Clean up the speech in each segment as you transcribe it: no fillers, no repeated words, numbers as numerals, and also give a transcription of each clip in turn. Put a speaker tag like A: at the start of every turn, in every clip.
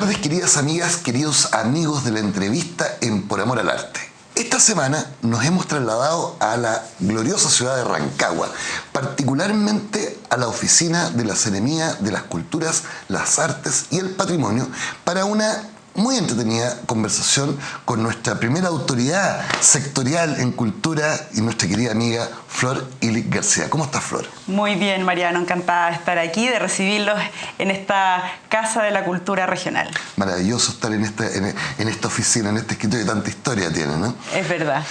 A: tardes, queridas amigas, queridos amigos de la entrevista en Por Amor al Arte. Esta semana nos hemos trasladado a la gloriosa ciudad de Rancagua, particularmente a la oficina de la Seremía de las Culturas, las Artes y el Patrimonio para una muy entretenida conversación con nuestra primera autoridad sectorial en cultura y nuestra querida amiga Flor Illich García. ¿Cómo estás, Flor?
B: Muy bien, Mariano. Encantada de estar aquí, de recibirlos en esta Casa de la Cultura Regional.
A: Maravilloso estar en esta oficina, en este escritorio, tanta historia tiene, ¿no?
B: Es verdad.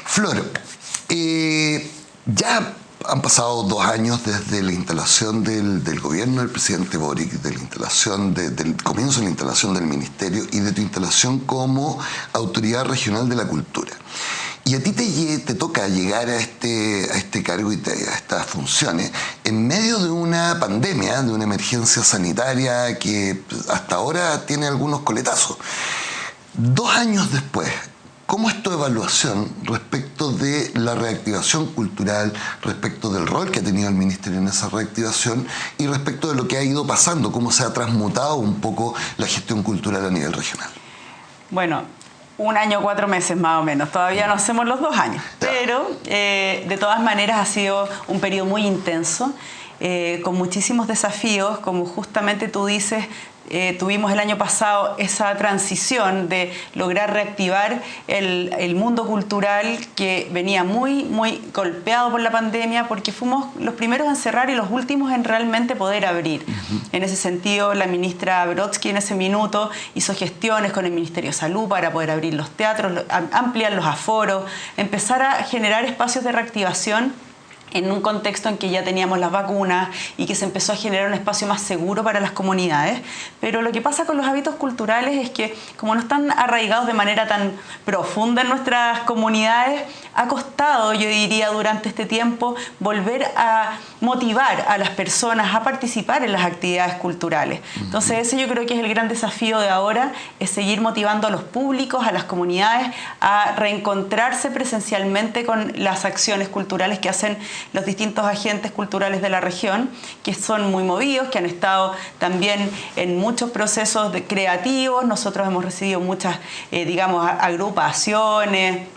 A: Flor, ya han pasado 2 años desde la instalación del gobierno del presidente Boric, del comienzo de la instalación del ministerio y de tu instalación como autoridad regional de la cultura. Y a ti te toca llegar a este cargo y a estas funciones en medio de una pandemia, de una emergencia sanitaria que hasta ahora tiene algunos coletazos. 2 años después, ¿cómo es tu evaluación respecto de la reactivación cultural, respecto del rol que ha tenido el Ministerio en esa reactivación y respecto de lo que ha ido pasando, cómo se ha transmutado un poco la gestión cultural a nivel regional?
B: Bueno, 1 año, 4 meses más o menos. Todavía no hacemos los 2 años, pero de todas maneras ha sido un periodo muy intenso, con muchísimos desafíos, como justamente tú dices. Tuvimos el año pasado esa transición de lograr reactivar el mundo cultural que venía muy golpeado por la pandemia, porque fuimos los primeros en cerrar y los últimos en realmente poder abrir. En ese sentido, la ministra Brodsky en ese minuto hizo gestiones con el Ministerio de Salud para poder abrir los teatros, ampliar los aforos, empezar a generar espacios de reactivación en un contexto en que ya teníamos las vacunas y que se empezó a generar un espacio más seguro para las comunidades. Pero lo que pasa con los hábitos culturales es que, como no están arraigados de manera tan profunda en nuestras comunidades, ha costado, yo diría, durante este tiempo, volver a motivar a las personas a participar en las actividades culturales. Entonces, ese yo creo que es el gran desafío de ahora, es seguir motivando a los públicos, a las comunidades, a reencontrarse presencialmente con las acciones culturales que hacen los distintos agentes culturales de la región, que son muy movidos, que han estado también en muchos procesos creativos. Nosotros hemos recibido muchas, agrupaciones,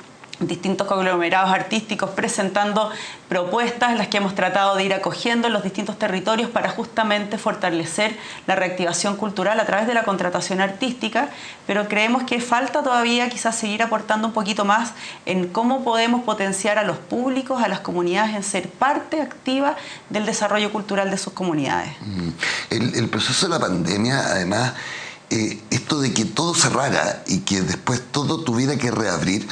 B: distintos conglomerados artísticos presentando propuestas en las que hemos tratado de ir acogiendo en los distintos territorios para justamente fortalecer la reactivación cultural a través de la contratación artística, pero creemos que falta todavía quizás seguir aportando un poquito más en cómo podemos potenciar a los públicos, a las comunidades en ser parte activa del desarrollo cultural de sus comunidades.
A: El proceso de la pandemia, además, esto de que todo cerrara y que después todo tuviera que reabrir,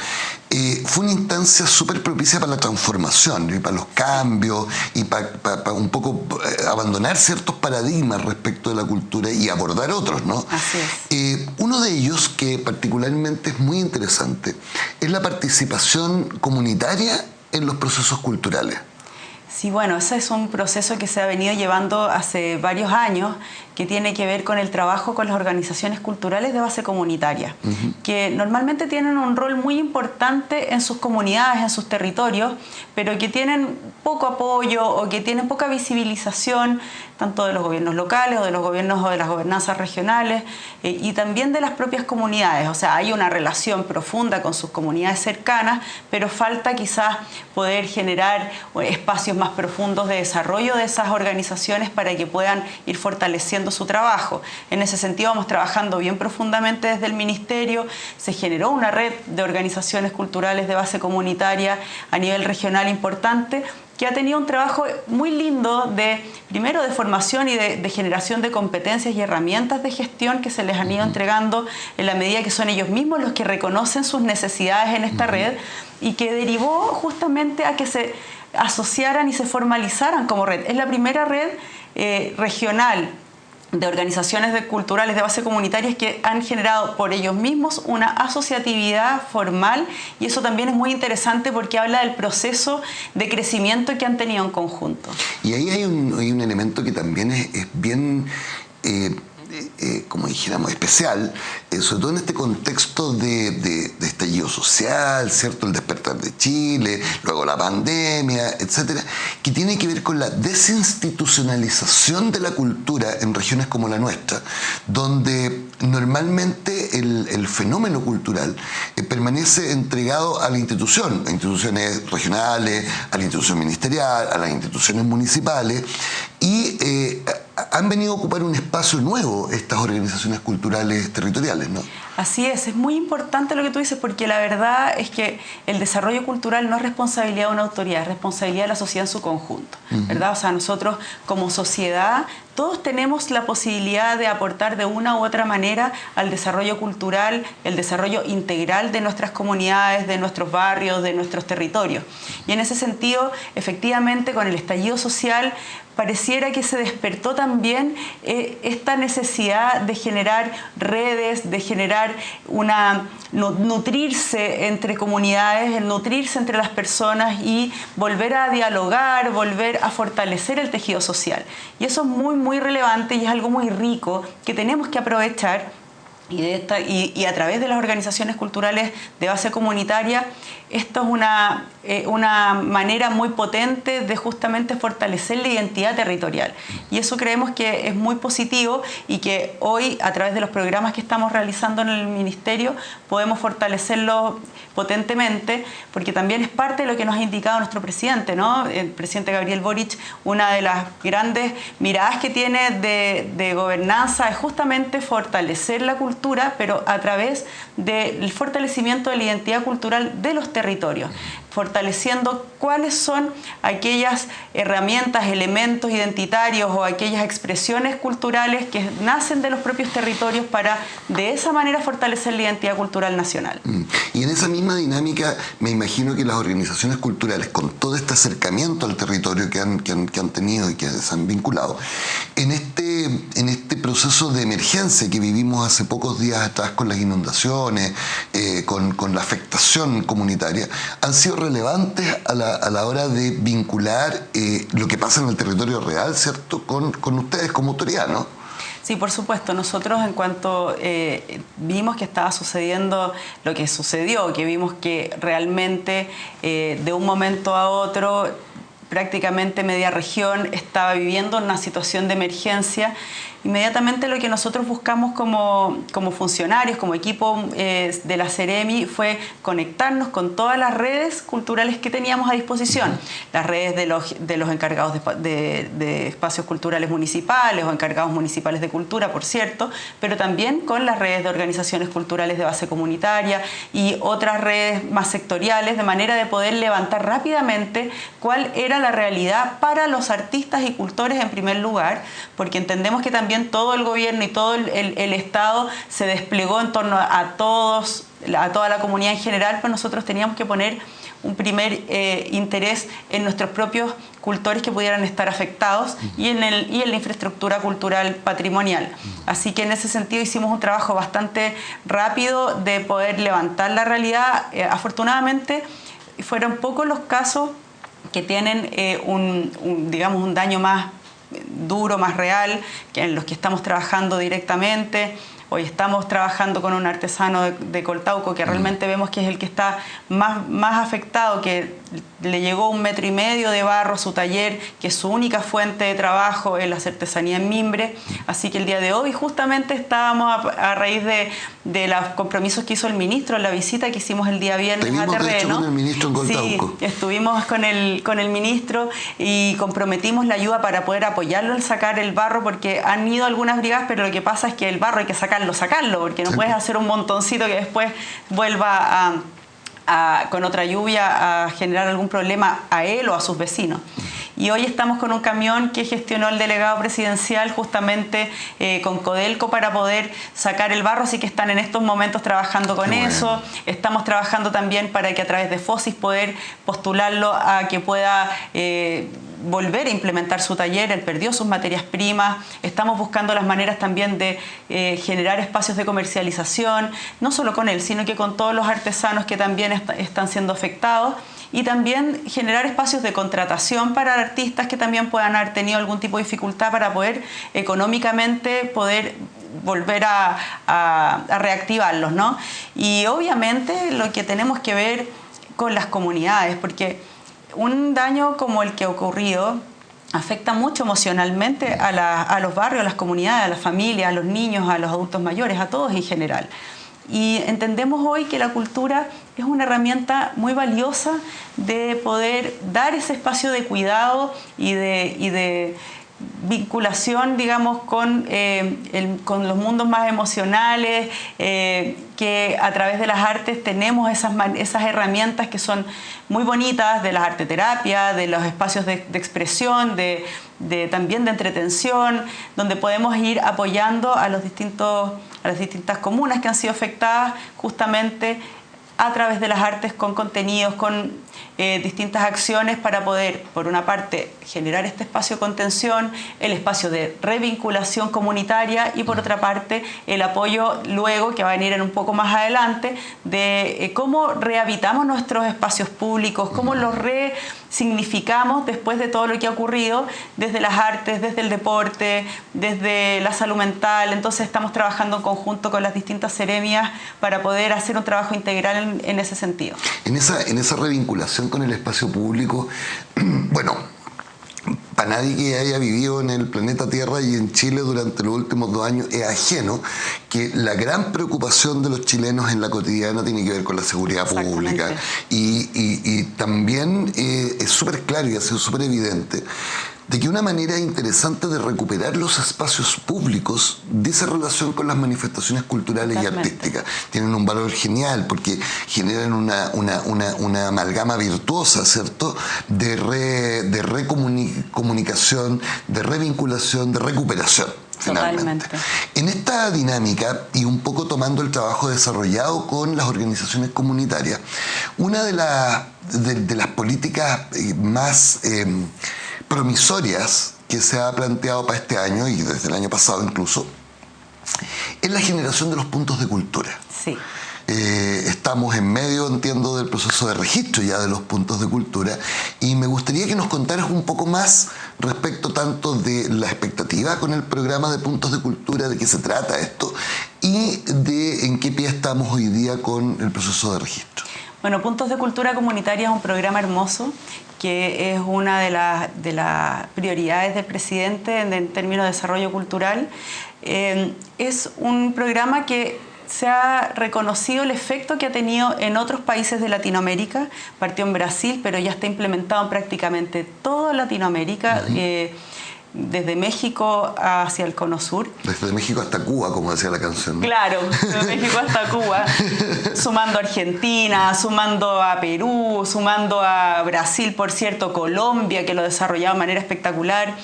A: fue una instancia súper propicia para la transformación y para los cambios y para un poco abandonar ciertos paradigmas respecto de la cultura y abordar otros, ¿no?
B: Así es.
A: Uno de ellos, que particularmente es muy interesante, es la participación comunitaria en los procesos culturales.
B: Sí, bueno, ese es un proceso que se ha venido llevando hace varios años, que tiene que ver con el trabajo con las organizaciones culturales de base comunitaria, que normalmente tienen un rol muy importante en sus comunidades, en sus territorios, pero que tienen poco apoyo o que tienen poca visibilización, tanto de los gobiernos locales o de los gobiernos o de las gobernanzas regionales y también de las propias comunidades. O sea, hay una relación profunda con sus comunidades cercanas, pero falta quizás poder generar espacios más profundos de desarrollo de esas organizaciones para que puedan ir fortaleciendo su trabajo. En ese sentido vamos trabajando bien profundamente desde el Ministerio. Se generó una red de organizaciones culturales de base comunitaria a nivel regional importante, que ha tenido un trabajo muy lindo primero de formación y de generación de competencias y herramientas de gestión que se les han ido entregando en la medida que son ellos mismos los que reconocen sus necesidades en esta red, y que derivó justamente a que se asociaran y se formalizaran como red. Es la primera red regional de organizaciones culturales de base comunitarias que han generado por ellos mismos una asociatividad formal, y eso también es muy interesante porque habla del proceso de crecimiento que han tenido en conjunto.
A: Y ahí hay un elemento que también es bien como dijéramos, especial, sobre todo en este contexto de estallido social, ¿cierto? El despertar de Chile, luego la pandemia, etcétera, que tiene que ver con la desinstitucionalización de la cultura en regiones como la nuestra, donde normalmente el fenómeno cultural permanece entregado a la institución, a instituciones regionales, a la institución ministerial, a las instituciones municipales, y han venido a ocupar un espacio nuevo estas organizaciones culturales territoriales, ¿no?
B: Así es muy importante lo que tú dices, porque la verdad es que el desarrollo cultural no es responsabilidad de una autoridad, es responsabilidad de la sociedad en su conjunto, ¿verdad? O sea, nosotros como sociedad todos tenemos la posibilidad de aportar de una u otra manera al desarrollo cultural, el desarrollo integral de nuestras comunidades, de nuestros barrios, de nuestros territorios. Y en ese sentido, efectivamente, con el estallido social, pareciera que se despertó también esta necesidad de generar redes, de generar nutrirse entre comunidades, el nutrirse entre las personas y volver a dialogar, volver a fortalecer el tejido social. Y eso es muy relevante y es algo muy rico que tenemos que aprovechar. Y a través de las organizaciones culturales de base comunitaria, esto es una manera muy potente de justamente fortalecer la identidad territorial. Y eso creemos que es muy positivo y que hoy, a través de los programas que estamos realizando en el Ministerio, podemos fortalecerlo potentemente, porque también es parte de lo que nos ha indicado nuestro presidente, ¿no? El presidente Gabriel Boric, una de las grandes miradas que tiene de gobernanza es justamente fortalecer la cultura, pero a través del fortalecimiento de la identidad cultural de los territorios, fortaleciendo cuáles son aquellas herramientas, elementos identitarios o aquellas expresiones culturales que nacen de los propios territorios para de esa manera fortalecer la identidad cultural nacional.
A: Y en esa misma dinámica me imagino que las organizaciones culturales, con todo este acercamiento al territorio que han tenido y que se han vinculado, en este proceso de emergencia que vivimos hace pocos días atrás con las inundaciones, con la afectación comunitaria, han sido relevantes a la hora de vincular lo que pasa en el territorio real, ¿cierto?, con ustedes como autoridad, ¿no?
B: Sí, por supuesto. Nosotros, en cuanto vimos que estaba sucediendo lo que sucedió, que vimos que realmente de un momento a otro prácticamente media región estaba viviendo una situación de emergencia, inmediatamente lo que nosotros buscamos como funcionarios, como equipo de la Ceremi, fue conectarnos con todas las redes culturales que teníamos a disposición. Las redes de los encargados de espacios culturales municipales o encargados municipales de cultura, por cierto, pero también con las redes de organizaciones culturales de base comunitaria y otras redes más sectoriales, de manera de poder levantar rápidamente cuál era la realidad para los artistas y cultores en primer lugar, porque entendemos que también todo el gobierno y todo el Estado se desplegó en torno a toda la comunidad en general, pero nosotros teníamos que poner un primer interés en nuestros propios cultores que pudieran estar afectados y en la infraestructura cultural patrimonial. Así que en ese sentido hicimos un trabajo bastante rápido de poder levantar la realidad. Afortunadamente fueron pocos los casos que tienen digamos, un daño más duro, más real, que en los que estamos trabajando directamente. Hoy estamos trabajando con un artesano de Coltauco que realmente vemos que es el que está más afectado, que le llegó 1,5 metros de barro a su taller, que es su única fuente de trabajo en la artesanía en mimbre. Así que el día de hoy justamente estábamos a raíz de los compromisos que hizo el ministro en la visita que hicimos el día viernes a terreno.
A: De hecho, con el ministro en Coltauco.
B: Sí, estuvimos con el ministro y comprometimos la ayuda para poder apoyarlo al sacar el barro, porque han ido algunas brigadas, pero lo que pasa es que el barro hay que sacarlo, porque no puedes hacer un montoncito que después vuelva con otra lluvia a generar algún problema a él o a sus vecinos. Y hoy estamos con un camión que gestionó el delegado presidencial justamente con Codelco para poder sacar el barro, así que están en estos momentos trabajando con eso. Estamos trabajando también para que a través de FOSIS poder postularlo a que pueda volver a implementar su taller. Él perdió sus materias primas. Estamos buscando las maneras también de generar espacios de comercialización, no solo con él, sino que con todos los artesanos que también están siendo afectados, y también generar espacios de contratación para artistas que también puedan haber tenido algún tipo de dificultad para poder económicamente poder volver a reactivarlos, ¿no? Y obviamente lo que tenemos que ver con las comunidades, porque un daño como el que ha ocurrido afecta mucho emocionalmente a los barrios, a las comunidades, a las familias, a los niños, a los adultos mayores, a todos en general. Y entendemos hoy que la cultura es una herramienta muy valiosa de poder dar ese espacio de cuidado y de vinculación, digamos, con los mundos más emocionales, que a través de las artes tenemos esas herramientas que son muy bonitas, de las arteterapia, de los espacios de expresión, también de entretención, donde podemos ir apoyando a las distintas comunas que han sido afectadas justamente a través de las artes, con contenidos, con distintas acciones para poder, por una parte, generar este espacio de contención, el espacio de revinculación comunitaria y, por otra parte, el apoyo luego, que va a venir en un poco más adelante, de cómo rehabitamos nuestros espacios públicos, cómo los resignificamos después de todo lo que ha ocurrido, desde las artes, desde el deporte, desde la salud mental. Entonces estamos trabajando en conjunto con las distintas seremias para poder hacer un trabajo integral en ese sentido.
A: En esa revinculación con el espacio público, bueno, para nadie que haya vivido en el planeta Tierra y en Chile durante los últimos 2 años es ajeno que la gran preocupación de los chilenos en la cotidiana tiene que ver con la seguridad pública. Y también es súper claro y ha sido súper evidente de que una manera interesante de recuperar los espacios públicos dice relación con las manifestaciones culturales y artísticas. Tienen un valor genial porque generan una amalgama virtuosa, ¿cierto?, de recomunicación, de revinculación, de recuperación. Finalmente. En esta dinámica, y un poco tomando el trabajo desarrollado con las organizaciones comunitarias, una de las políticas más promisorias que se ha planteado para este año, y desde el año pasado incluso, es la generación de los puntos de cultura.
B: Sí.
A: Estamos en medio, entiendo, del proceso de registro ya de los puntos de cultura, y me gustaría que nos contaras un poco más respecto tanto de la expectativa con el programa de puntos de cultura, de qué se trata esto, y de en qué pie estamos hoy día con el proceso de registro.
B: Bueno, Puntos de Cultura Comunitaria es un programa hermoso que es una de las prioridades del presidente en términos de desarrollo cultural. Es un programa que se ha reconocido el efecto que ha tenido en otros países de Latinoamérica. Partió en Brasil, pero ya está implementado en prácticamente toda Latinoamérica. Desde México hacia el Cono Sur. Desde
A: México hasta Cuba, como decía la canción, ¿no?
B: Claro, desde México hasta Cuba, sumando a Argentina, sumando a Perú, sumando a Brasil, por cierto, Colombia, que lo ha desarrollado de manera espectacular.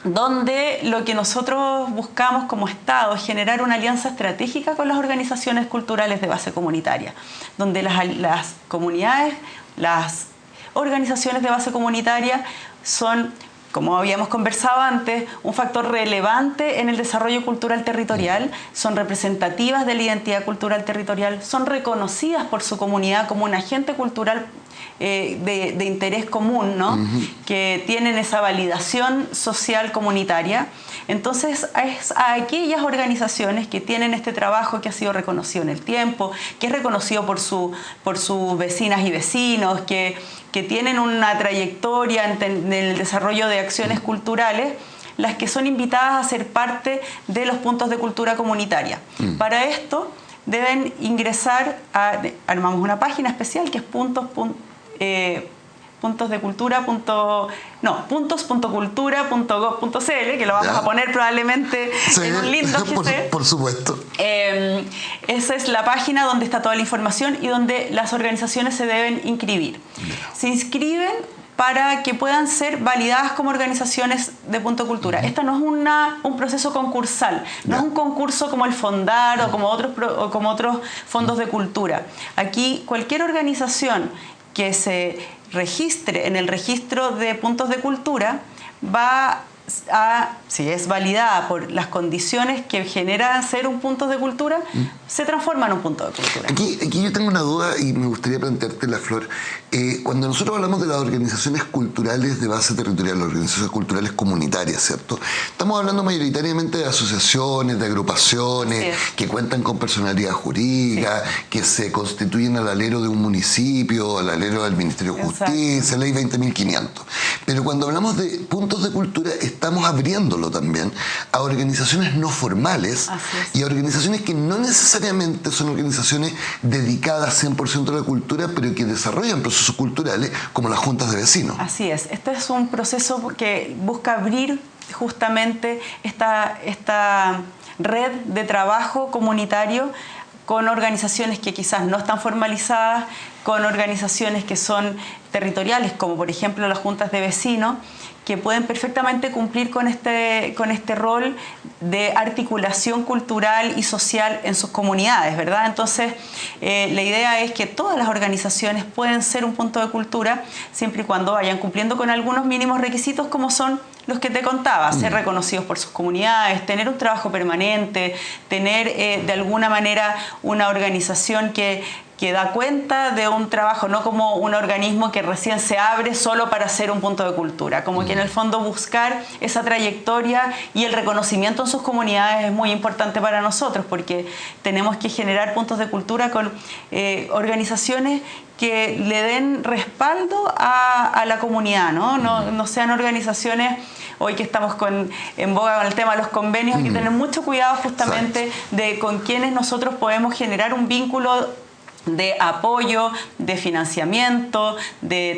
B: Donde lo que nosotros buscamos como Estado es generar una alianza estratégica con las organizaciones culturales de base comunitaria, donde las comunidades, las organizaciones de base comunitaria son, como habíamos conversado antes, un factor relevante en el desarrollo cultural territorial, son representativas de la identidad cultural territorial, son reconocidas por su comunidad como un agente cultural de interés común, ¿no? Que tienen esa validación social comunitaria. Entonces, es a aquellas organizaciones que tienen este trabajo que ha sido reconocido en el tiempo, que es reconocido por sus vecinas y vecinos, que tienen una trayectoria en el desarrollo de acciones culturales, las que son invitadas a ser parte de los puntos de cultura comunitaria. Para esto deben ingresar armamos una página especial que es puntos.cultura.gov.cl, que lo vamos a poner probablemente en un link
A: por supuesto.
B: Esa es la página donde está toda la información y donde las organizaciones se deben inscribir. Se inscriben para que puedan ser validadas como organizaciones de Punto Cultura. Esto no es un proceso concursal, no es un concurso como el Fondar o como otros fondos de cultura. Aquí cualquier organización que se registre en el registro de puntos de cultura va si es validada por las condiciones que generan ser un punto de cultura, se transforma en un punto de cultura.
A: Aquí yo tengo una duda y me gustaría planteártela, Flor. Cuando nosotros hablamos de las organizaciones culturales de base territorial, las organizaciones culturales comunitarias, ¿cierto? Estamos hablando mayoritariamente de asociaciones, de agrupaciones que cuentan con personalidad jurídica, que se constituyen al alero de un municipio, al alero del Ministerio de Justicia, Ley 20.500. Pero cuando hablamos de puntos de cultura, estamos abriéndolo también a organizaciones no formales y a organizaciones que no necesariamente son organizaciones dedicadas 100% a la cultura, pero que desarrollan procesos culturales como las juntas de vecinos.
B: Así es. Este es un proceso que busca abrir justamente esta red de trabajo comunitario con organizaciones que quizás no están formalizadas, con organizaciones que son territoriales, como por ejemplo las juntas de vecinos, que pueden perfectamente cumplir con este rol de articulación cultural y social en sus comunidades, ¿verdad? Entonces, la idea es que todas las organizaciones pueden ser un punto de cultura siempre y cuando vayan cumpliendo con algunos mínimos requisitos como son los que te contaba, ser reconocidos por sus comunidades, tener un trabajo permanente, tener de alguna manera una organización que da cuenta de un trabajo, no como un organismo que recién se abre solo para ser un punto de cultura, como que en el fondo buscar esa trayectoria y el reconocimiento en sus comunidades es muy importante para nosotros, porque tenemos que generar puntos de cultura con organizaciones que le den respaldo a la comunidad, ¿no? No sean organizaciones. Hoy que estamos en boga con el tema de los convenios, hay que tener mucho cuidado justamente de con quienes nosotros podemos generar un vínculo de apoyo, de financiamiento,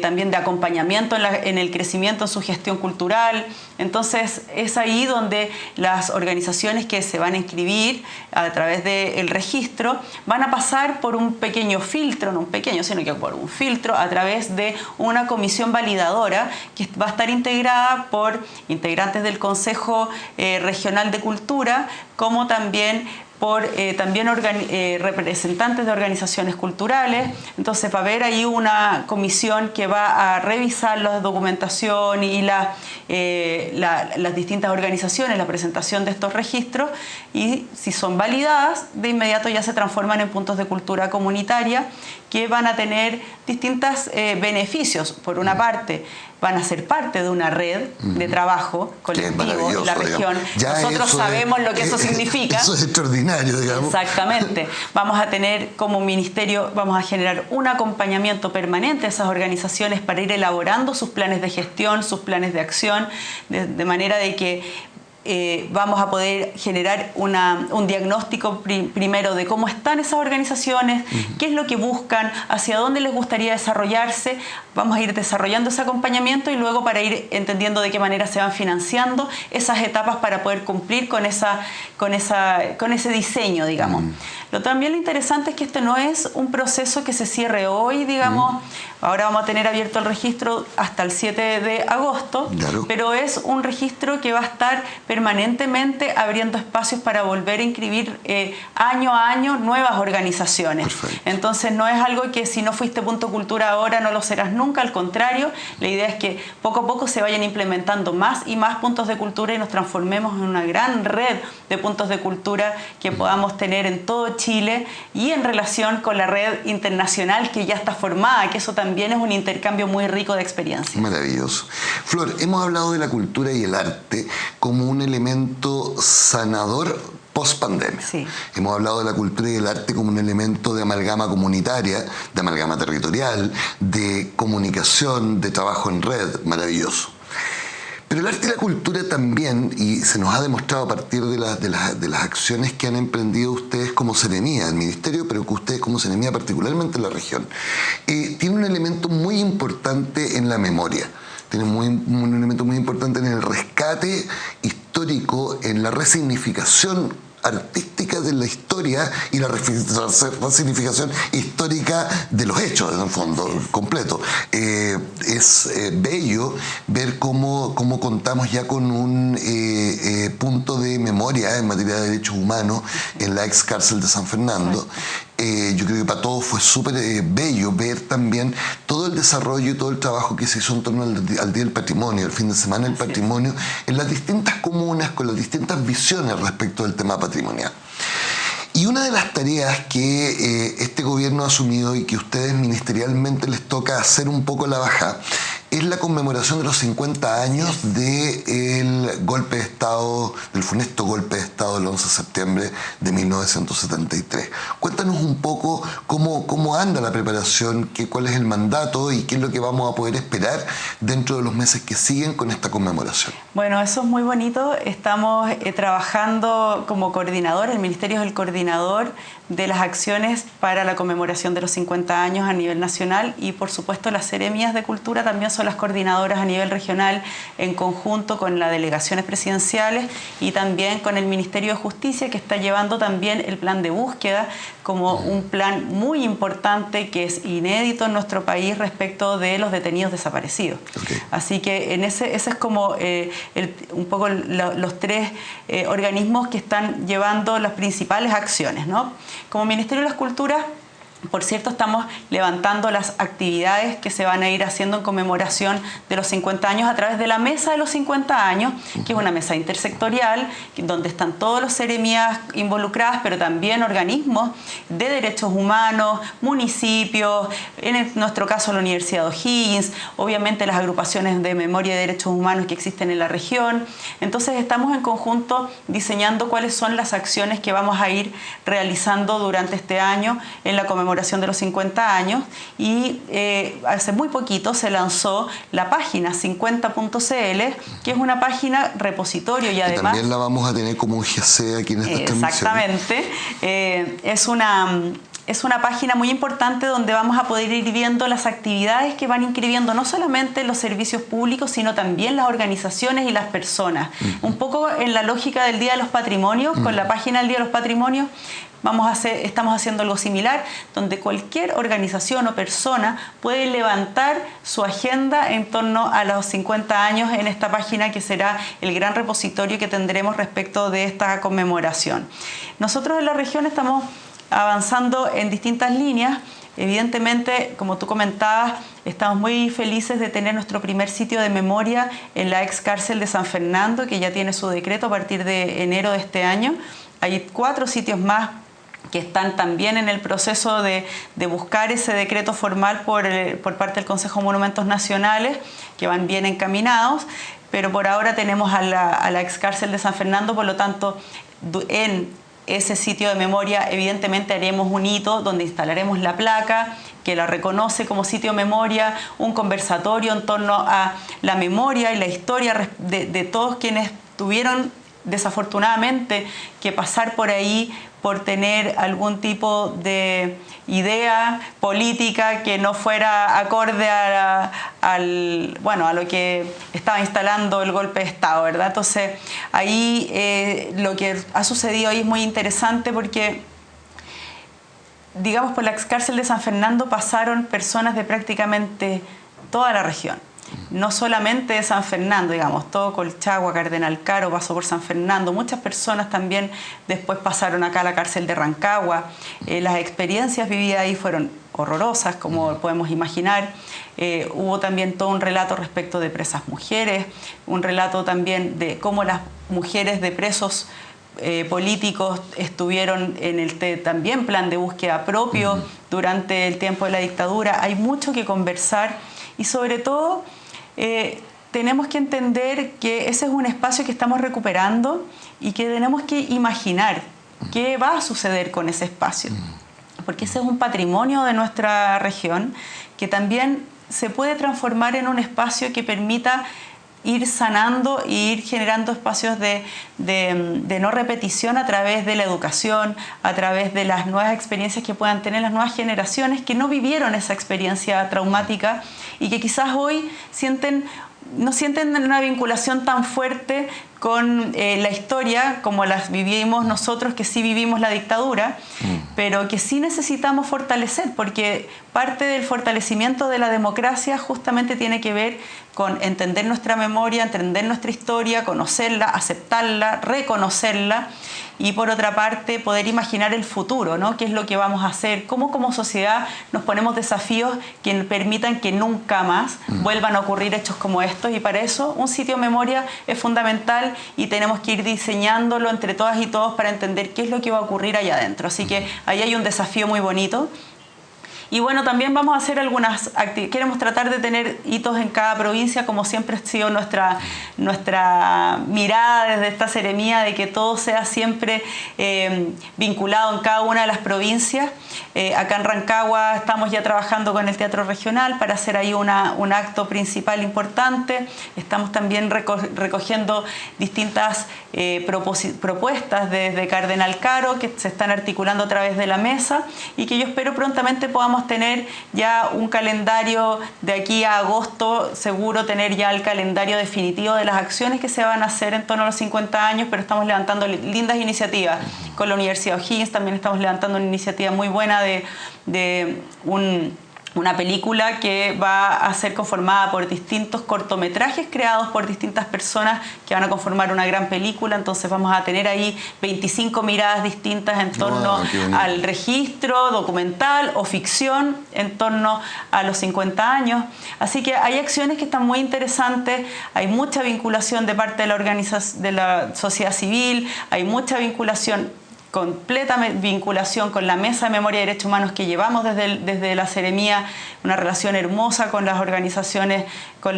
B: también de acompañamiento en el crecimiento en su gestión cultural. Entonces es ahí donde las organizaciones que se van a inscribir a través del registro van a pasar por un pequeño filtro, no un pequeño, sino que por un filtro a través de una comisión validadora que va a estar integrada por integrantes del Consejo Regional de Cultura, como también por representantes de organizaciones culturales. Entonces va a haber ahí una comisión que va a revisar la documentación y las distintas organizaciones, la presentación de estos registros, y si son validadas, de inmediato ya se transforman en puntos de cultura comunitaria que van a tener distintos beneficios. Por una parte, van a ser parte de una red de trabajo colectivo en la región. Nosotros sabemos lo que eso significa.
A: Eso es extraordinario, digamos.
B: Exactamente. Vamos a tener como ministerio, vamos a generar un acompañamiento permanente a esas organizaciones para ir elaborando sus planes de gestión, sus planes de acción, de manera de que vamos a poder generar un diagnóstico primero de cómo están esas organizaciones, qué es lo que buscan, hacia dónde les gustaría desarrollarse. Vamos a ir desarrollando ese acompañamiento y luego para ir entendiendo de qué manera se van financiando esas etapas para poder cumplir con ese diseño, digamos. También lo interesante es que este no es un proceso que se cierre hoy, digamos. Ahora vamos a tener abierto el registro hasta el 7 de agosto, pero es un registro que va a estar permanentemente abriendo espacios para volver a inscribir año a año nuevas organizaciones.
A: Perfecto.
B: Entonces no es algo que si no fuiste punto cultura ahora no lo serás nunca, al contrario, la idea es que poco a poco se vayan implementando más y más puntos de cultura y nos transformemos en una gran red de puntos de cultura que podamos tener en todo Chile y en relación con la red internacional que ya está formada, que eso también es un intercambio muy rico de experiencias.
A: Maravilloso. Flor, hemos hablado de la cultura y el arte como un elemento sanador post-pandemia.
B: Sí.
A: Hemos hablado de la cultura y el arte como un elemento de amalgama comunitaria, de amalgama territorial, de comunicación, de trabajo en red. Maravilloso. Pero el arte y la cultura también, y se nos ha demostrado a partir de las acciones que han emprendido ustedes como Seremía, el Ministerio, pero que ustedes como Seremía particularmente en la región, tiene un elemento muy importante en la memoria. Tiene un elemento muy importante en el rescate histórico, en la resignificación artística de la historia y la resignificación histórica de los hechos, en el fondo, completo. Es bello ver cómo contamos ya con un punto de memoria en materia de derechos humanos en la ex cárcel de San Fernando. Yo creo que para todos fue súper bello ver también todo el desarrollo y todo el trabajo que se hizo en torno al Día del Patrimonio, el fin de semana del patrimonio, en las distintas comunas, con las distintas visiones respecto del tema patrimonial. Y una de las tareas que este gobierno ha asumido y que ustedes ministerialmente les toca hacer un poco la baja es la conmemoración de los 50 años del golpe de Estado, del funesto golpe de Estado del 11 de septiembre de 1973. Cuéntanos un poco cómo anda la preparación, cuál es el mandato y qué es lo que vamos a poder esperar dentro de los meses que siguen con esta conmemoración.
B: Bueno, eso es muy bonito. Estamos trabajando como coordinador, el Ministerio es el coordinador de las acciones para la conmemoración de los 50 años a nivel nacional y por supuesto las seremías de cultura también son las coordinadoras a nivel regional en conjunto con las delegaciones presidenciales y también con el Ministerio de Justicia que está llevando también el plan de búsqueda como un plan muy importante que es inédito en nuestro país respecto de los detenidos desaparecidos. Okay. Así que ese es como un poco los tres organismos que están llevando las principales acciones, ¿no? Como Ministerio de las Culturas, por cierto, estamos levantando las actividades que se van a ir haciendo en conmemoración de los 50 años a través de la Mesa de los 50 años, que es una mesa intersectorial, donde están todos los seremías involucradas, pero también organismos de derechos humanos, municipios, en nuestro caso la Universidad de O'Higgins, obviamente las agrupaciones de memoria y derechos humanos que existen en la región. Entonces estamos en conjunto diseñando cuáles son las acciones que vamos a ir realizando durante este año en la conmemoración de los 50 años y hace muy poquito se lanzó la página 50.cl, que es una página repositorio y además...
A: También la vamos a tener como un GC aquí en esta transmisión.
B: Exactamente. Es una página muy importante donde vamos a poder ir viendo las actividades que van inscribiendo no solamente los servicios públicos, sino también las organizaciones y las personas. Un poco en la lógica del Día de los Patrimonios, con la página del Día de los Patrimonios, estamos haciendo algo similar, donde cualquier organización o persona puede levantar su agenda en torno a los 50 años en esta página que será el gran repositorio que tendremos respecto de esta conmemoración. Nosotros en la región estamos avanzando en distintas líneas. Evidentemente, como tú comentabas, estamos muy felices de tener nuestro primer sitio de memoria en la ex cárcel de San Fernando, que ya tiene su decreto a partir de enero de este año. Hay 4 sitios más que están también en el proceso de buscar ese decreto formal por parte del Consejo de Monumentos Nacionales, que van bien encaminados, pero por ahora tenemos a la ex cárcel de San Fernando, por lo tanto, en ese sitio de memoria evidentemente haremos un hito donde instalaremos la placa que la reconoce como sitio de memoria, un conversatorio en torno a la memoria y la historia de todos quienes tuvieron desafortunadamente que pasar por ahí por tener algún tipo de idea política que no fuera acorde a lo que estaba instalando el golpe de Estado, ¿verdad? Entonces, ahí lo que ha sucedido ahí es muy interesante porque, digamos, por la excárcel de San Fernando pasaron personas de prácticamente toda la región. No solamente de San Fernando, digamos, todo Colchagua, Cardenal Caro pasó por San Fernando. Muchas personas también después pasaron acá a la cárcel de Rancagua. Las experiencias vividas ahí fueron horrorosas, como podemos imaginar. Hubo también todo un relato respecto de presas mujeres, un relato también de cómo las mujeres de presos políticos estuvieron en el también plan de búsqueda propio durante el tiempo de la dictadura. Hay mucho que conversar y sobre todo tenemos que entender que ese es un espacio que estamos recuperando y que tenemos que imaginar qué va a suceder con ese espacio, porque ese es un patrimonio de nuestra región que también se puede transformar en un espacio que permita ir sanando e ir generando espacios de no repetición a través de la educación, a través de las nuevas experiencias que puedan tener las nuevas generaciones que no vivieron esa experiencia traumática y que quizás hoy no sienten una vinculación tan fuerte con la historia como las vivimos nosotros que sí vivimos la dictadura, pero que sí necesitamos fortalecer, porque parte del fortalecimiento de la democracia justamente tiene que ver con entender nuestra memoria, entender nuestra historia, conocerla, aceptarla, reconocerla y por otra parte poder imaginar el futuro, ¿no? ¿Qué es lo que vamos a hacer? ¿Cómo como sociedad nos ponemos desafíos que permitan que nunca más vuelvan a ocurrir hechos como estos? Y para eso un sitio de memoria es fundamental y tenemos que ir diseñándolo entre todas y todos para entender qué es lo que va a ocurrir allá adentro. Así que ahí hay un desafío muy bonito. Y bueno, también vamos a hacer algunas actividades. Queremos tratar de tener hitos en cada provincia, como siempre ha sido nuestra mirada desde esta seremía, de que todo sea siempre vinculado en cada una de las provincias. Acá en Rancagua estamos ya trabajando con el Teatro Regional para hacer ahí un acto principal importante. Estamos también recogiendo distintas propuestas desde Cardenal Caro que se están articulando a través de la mesa y que yo espero prontamente podamos tener ya un calendario de aquí a agosto, seguro tener ya el calendario definitivo de las acciones que se van a hacer en torno a los 50 años, pero estamos levantando lindas iniciativas. Con la Universidad O'Higgins también estamos levantando una iniciativa muy buena de una película que va a ser conformada por distintos cortometrajes creados por distintas personas que van a conformar una gran película. Entonces vamos a tener ahí 25 miradas distintas en torno al registro documental o ficción en torno a los 50 años. Así que hay acciones que están muy interesantes, hay mucha vinculación de parte de la organización, de la sociedad civil, hay mucha completa vinculación con la Mesa de Memoria y Derechos Humanos que llevamos desde la Seremía, una relación hermosa con las organizaciones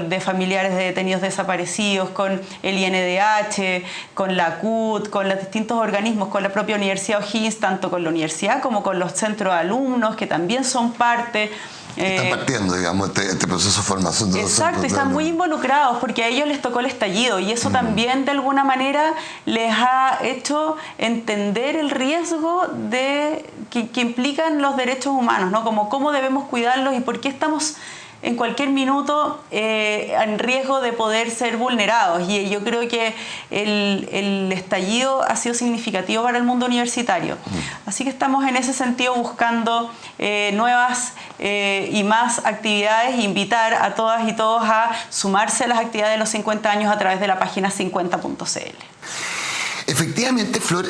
B: de familiares de detenidos desaparecidos, con el INDH, con la CUT, con los distintos organismos, con la propia Universidad O'Higgins, tanto con la universidad como con los centros de alumnos, que también son parte.
A: Están partiendo, digamos, este proceso de formación.
B: Exacto, están muy involucrados porque a ellos les tocó el estallido y eso también de alguna manera les ha hecho entender el riesgo que implican los derechos humanos, ¿no? Como cómo debemos cuidarlos y por qué estamos en cualquier minuto en riesgo de poder ser vulnerados. Y yo creo que el estallido ha sido significativo para el mundo universitario. Así que estamos en ese sentido buscando nuevas y más actividades e invitar a todas y todos a sumarse a las actividades de los 50 años a través de la página 50.cl.
A: Efectivamente, Flor,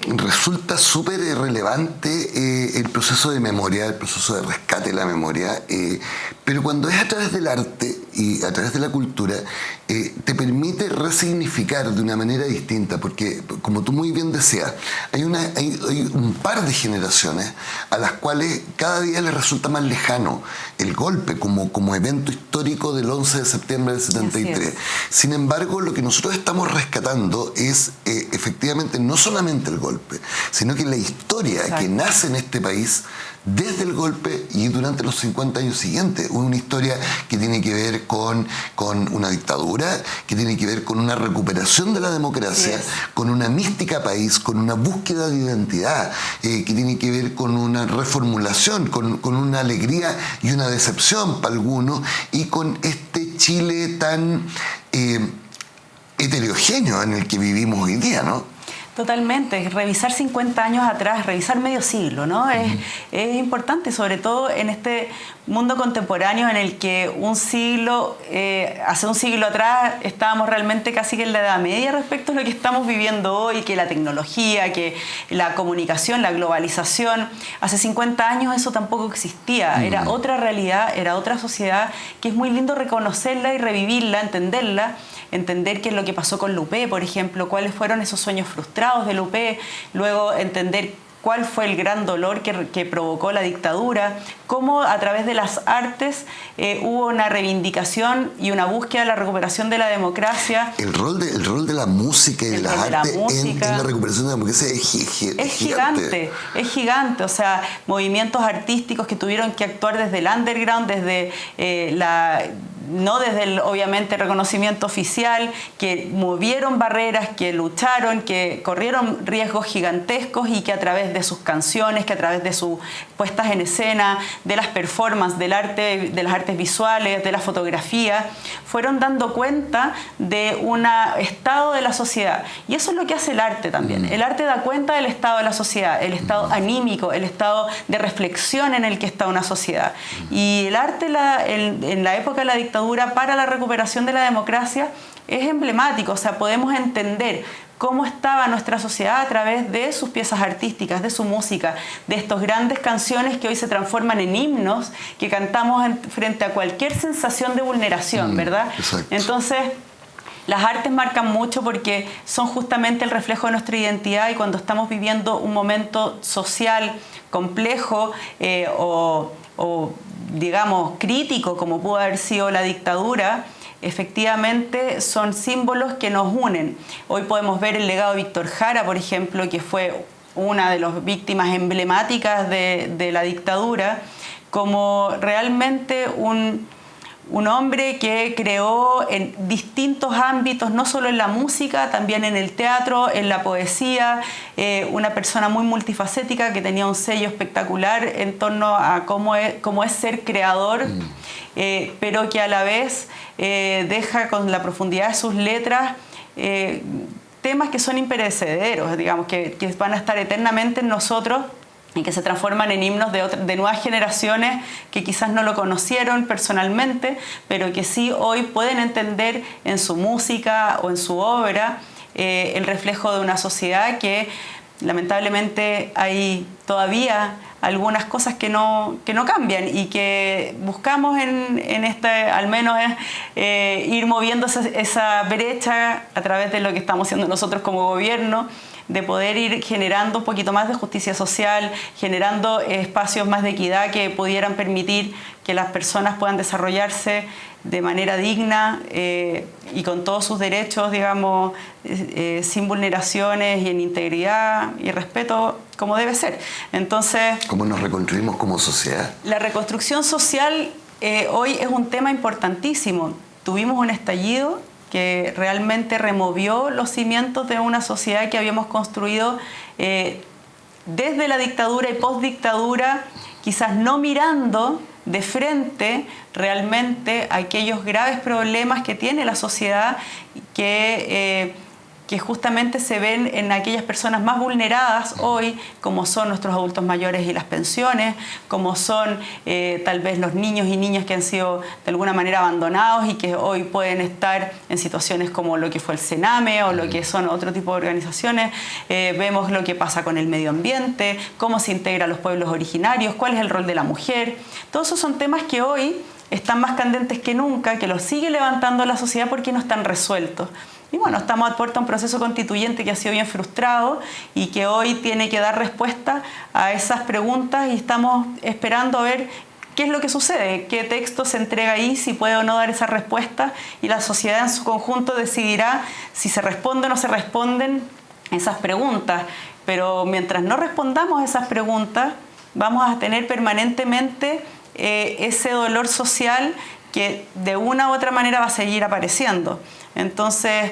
A: resulta súper relevante el proceso de memoria, el proceso de rescate de la memoria, pero cuando es a través del arte y a través de la cultura, te permite resignificar de una manera distinta, porque, como tú muy bien decías, hay un par de generaciones a las cuales cada día les resulta más lejano el golpe como evento histórico del 11 de septiembre del 73. Sin embargo, lo que nosotros estamos rescatando es efectivamente no solamente el golpe, sino que la historia que nace en este país desde el golpe y durante los 50 años siguientes. Una historia que tiene que ver con una dictadura, que tiene que ver con una recuperación de la democracia, con una mística país, con una búsqueda de identidad, que tiene que ver con una reformulación, con una alegría y una decepción para algunos, y con este Chile tan heterogéneo en el que vivimos hoy día, ¿no?
B: Totalmente, revisar 50 años atrás, revisar medio siglo, ¿no? Es importante, sobre todo en este mundo contemporáneo en el que hace un siglo atrás estábamos realmente casi que en la Edad Media respecto a lo que estamos viviendo hoy, que la tecnología, que la comunicación, la globalización. Hace 50 años eso tampoco existía, era otra realidad, era otra sociedad, que es muy lindo reconocerla y revivirla, entender qué es lo que pasó con Lupe, por ejemplo, cuáles fueron esos sueños frustrados de Lupe, luego entender cuál fue el gran dolor que provocó la dictadura, cómo a través de las artes hubo una reivindicación y una búsqueda de la recuperación de la democracia.
A: El rol de la música y de las artes en la recuperación de la democracia es gigante. O sea, movimientos artísticos que tuvieron que actuar desde el underground, desde no desde el, obviamente, reconocimiento oficial, que movieron barreras, que lucharon, que corrieron riesgos gigantescos y que a través de sus canciones, que a través de sus puestas en escena, de las performances, del arte, de las artes visuales, de la fotografía, fueron dando cuenta de un estado de la sociedad. Y eso es lo que hace el arte también. El arte da cuenta del estado de la sociedad, el estado anímico, el estado de reflexión en el que está una sociedad. Y el arte en la época de la dictadura para la recuperación de la democracia es emblemático. O sea, podemos entender
B: cómo estaba nuestra sociedad a través de sus piezas artísticas, de su música, de estas grandes canciones que hoy se transforman en himnos, que cantamos frente a cualquier sensación de vulneración, ¿verdad?
A: Exacto.
B: Entonces, las artes marcan mucho porque son justamente el reflejo de nuestra identidad, y cuando estamos viviendo un momento social complejo o digamos crítico, como pudo haber sido la dictadura, efectivamente son símbolos que nos unen. Hoy podemos ver el legado de Víctor Jara, por ejemplo, que fue una de las víctimas emblemáticas de la dictadura, como realmente un hombre que creó en distintos ámbitos, no solo en la música, también en el teatro, en la poesía, una persona muy multifacética que tenía un sello espectacular en torno a cómo es ser creador, pero que a la vez deja con la profundidad de sus letras temas que son imperecederos, digamos, que van a estar eternamente en nosotros, y que se transforman en himnos de nuevas generaciones que quizás no lo conocieron personalmente, pero que sí hoy pueden entender en su música o en su obra el reflejo de una sociedad que lamentablemente hay todavía algunas cosas que no cambian, y que buscamos en al menos ir moviendo esa brecha a través de lo que estamos haciendo nosotros como gobierno, de poder ir generando un poquito más de justicia social, generando espacios más de equidad que pudieran permitir que las personas puedan desarrollarse de manera digna y con todos sus derechos, digamos, sin vulneraciones, y en integridad y respeto, como debe ser. Entonces,
A: ¿cómo nos reconstruimos como sociedad?
B: La reconstrucción social hoy es un tema importantísimo. Tuvimos un estallido que realmente removió los cimientos de una sociedad que habíamos construido desde la dictadura y postdictadura, quizás no mirando de frente realmente aquellos graves problemas que tiene la sociedad, que justamente se ven en aquellas personas más vulneradas hoy, como son nuestros adultos mayores y las pensiones, como son tal vez los niños y niñas que han sido de alguna manera abandonados y que hoy pueden estar en situaciones como lo que fue el Sename o lo que son otro tipo de organizaciones. Vemos lo que pasa con el medio ambiente, cómo se integra a los pueblos originarios, cuál es el rol de la mujer. Todos esos son temas que hoy están más candentes que nunca, que los sigue levantando la sociedad porque no están resueltos. Y bueno, estamos a puerta de un proceso constituyente que ha sido bien frustrado y que hoy tiene que dar respuesta a esas preguntas, y estamos esperando a ver qué es lo que sucede, qué texto se entrega ahí, si puede o no dar esa respuesta, y la sociedad en su conjunto decidirá si se responde o no se responden esas preguntas. Pero mientras no respondamos esas preguntas, vamos a tener permanentemente ese dolor social que de una u otra manera va a seguir apareciendo. Entonces,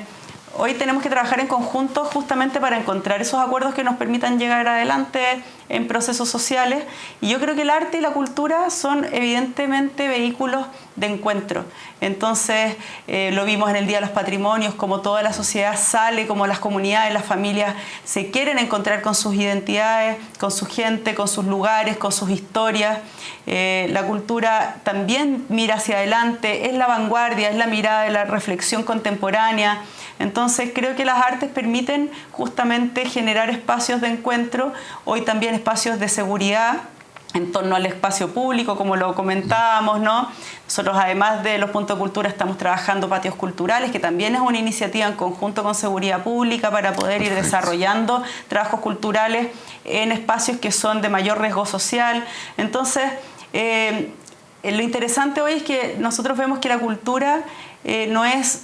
B: hoy tenemos que trabajar en conjunto justamente para encontrar esos acuerdos que nos permitan llegar adelante en procesos sociales. Y yo creo que el arte y la cultura son evidentemente vehículos de encuentro. Entonces, lo vimos en el Día de los Patrimonios, como toda la sociedad sale, como las comunidades, las familias se quieren encontrar con sus identidades, con su gente, con sus lugares, con sus historias. La cultura también mira hacia adelante, es la vanguardia, es la mirada de la reflexión contemporánea. Entonces, creo que las artes permiten justamente generar espacios de encuentro, hoy también espacios de seguridad en torno al espacio público, como lo comentábamos, ¿no? Nosotros, además de los puntos de cultura, estamos trabajando patios culturales, que también es una iniciativa en conjunto con Seguridad Pública para poder ir desarrollando trabajos culturales en espacios que son de mayor riesgo social. Entonces, lo interesante hoy es que nosotros vemos que la cultura no es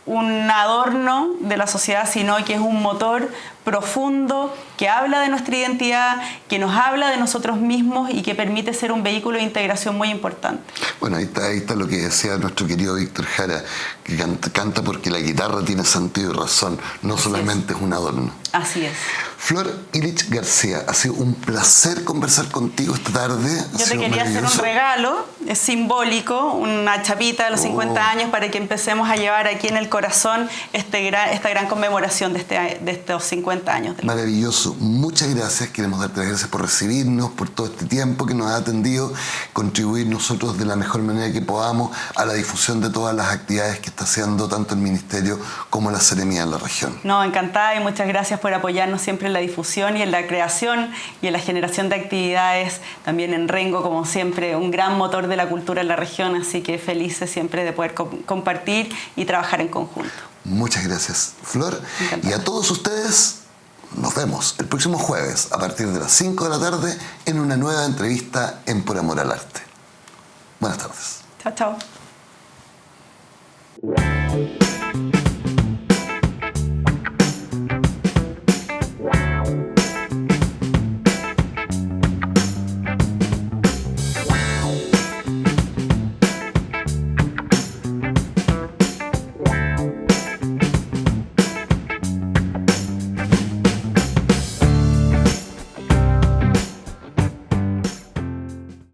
B: un adorno de la sociedad, sino que es un motor profundo que habla de nuestra identidad, que nos habla de nosotros mismos y que permite ser un vehículo de integración muy importante.
A: Bueno, ahí está lo que decía nuestro querido Víctor Jara, que canta porque la guitarra tiene sentido y razón, no solamente es un adorno.
B: Así es.
A: Flor Illich García, ha sido un placer conversar contigo esta tarde.
B: Yo te quería hacer un regalo, es simbólico, una chapita de los 50 años para que empecemos a llevar aquí en el corazón esta gran conmemoración de estos 50 años.
A: Maravilloso, muchas gracias. Queremos darte las gracias por recibirnos, por todo este tiempo que nos ha atendido, contribuir nosotros de la mejor manera que podamos a la difusión de todas las actividades que está haciendo tanto el Ministerio como la Seremía en la región.
B: No, encantada y muchas gracias por apoyarnos siempre en la difusión y en la creación y en la generación de actividades. También en Rengo, como siempre, un gran motor de la cultura en la región, así que felices siempre de poder compartir y trabajar en conjunto.
A: Muchas gracias, Flor.
B: Encantada.
A: Y a todos ustedes, nos vemos el próximo jueves a partir de las 5 de la tarde en una nueva entrevista en Por Amor al Arte. Buenas tardes.
B: Chao, chao.